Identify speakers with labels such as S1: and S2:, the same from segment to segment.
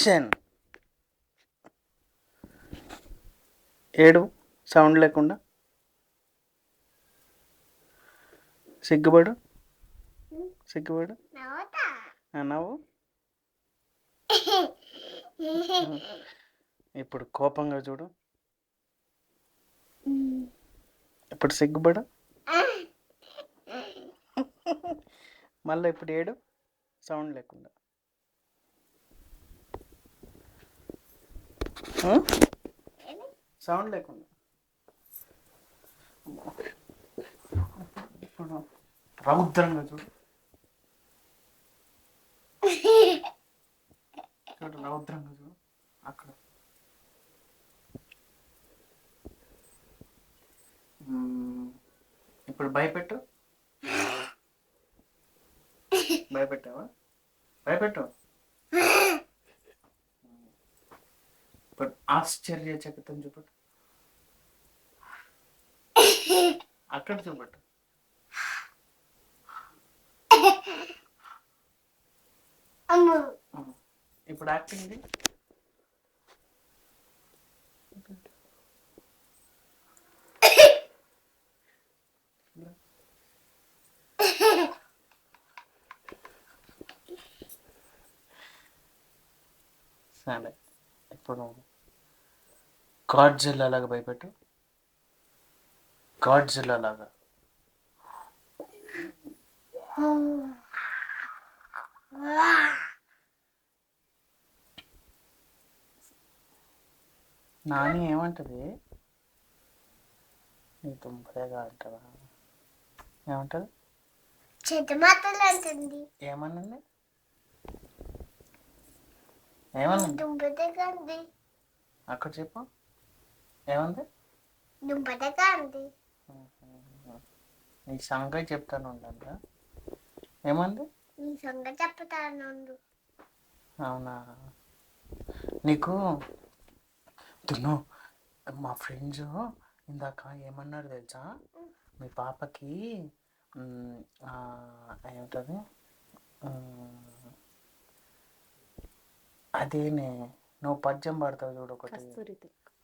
S1: Action. ఏడు sound లేకుండా. సిగ్గుపడు, సిగ్గుపడు. నవ్వు. ఇప్పుడు కోపంగా చూడు. ఇప్పుడు సిగ్గుపడు. మళ్ళీ ఇప్పుడు ఏడు సౌండ్ లేకుండా. సౌండ్ లేకుండా. ఇప్పుడు రౌద్రంగా చూడు. చూడు రౌద్రంగా చూడు అక్కడ. ఇప్పుడు భయపెట్టు. భయపెట్టావా? భయపెట్టు. ఇప్పుడు ఆశ్చర్యచకితం చూపట్టు. అక్కడ చూపట్టు. ఇప్పుడు యాక్టింగ్. సరే ఇప్పుడు గాడ్జిల్లా లాగా భయపెట్టు. గాడ్జిల్లా లాగా. నాని ఏమంటది? నీ తుంపరేగా అంటారా? ఏమంటది?
S2: చెట్టుమాతలు అంటుంది.
S1: ఏమన్నది? ఏమన్నది?
S2: దుంపదకండి.
S1: అక్కడ చెప్పు. ఏమంది?
S2: దుంపదకండి.
S1: నీ సంగతి చెప్తాను ఉండండి. ఏమంది?
S2: నీ సంగతి చెప్తాను.
S1: అవునా? నీకు తిను. మా ఫ్రెండ్స్ ఇందాక ఏమన్నారు తెలుసా? మీ పాపకి ఏమిటది, అదేనే నువ్వు పద్యం పాడతావు చూడు ఒకటి,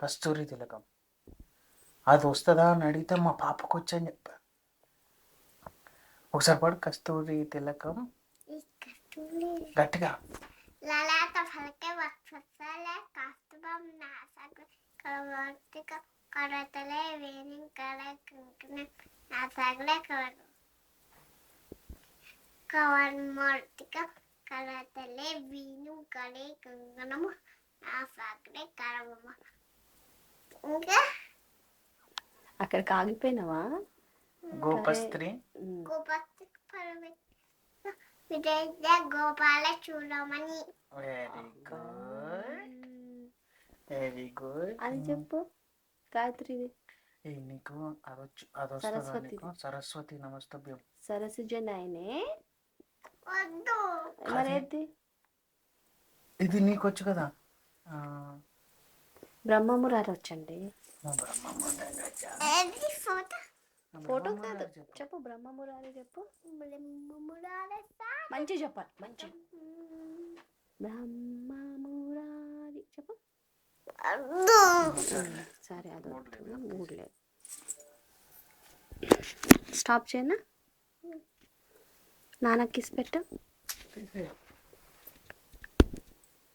S1: కస్తూరి తిలకం. అది వస్తుందా అని అడిగితే మా పాపకు వచ్చని చెప్పా. ఒకసారి పాడు. కస్తూరి తిలకం గట్టిగా.
S2: లలాట ఫలకే వత్సలే కస్తూరం నాసక కలవర్తిక కరతలే వేణి కలే కుంకుమ నాసగలే కవరు కవర్మర్తిక కరతలే వీణు కలే కుంకుమము నాసగలే కరవమ. ఇంకా
S3: అక్కడికి ఆగిపోయినావా?
S1: గోపస్త్రీ
S2: విజయ గోపాల చూడమని.
S1: Very good, very good.
S3: అది చెప్పు గాయత్రిది.
S1: నీకు అదొస్తుంది. సరస్వతి నమస్తభ్యం.
S3: సరస్వజనాయనే.
S2: వద్దు
S3: మరేది?
S1: ఇది నీకు వచ్చు కదా.
S3: బ్రహ్మమురారి వచ్చండి.
S2: ఫోటో
S3: కాదు, చెప్పు. బ్రహ్మమురారి చెప్పు. మంచి చెప్పాలి. మంచి బ్రహ్మమురారి చెప్పు. సరే అది మూడు లేదు. స్టాప్ చేయనా? నాన్నకి కిస్ పెట్టు.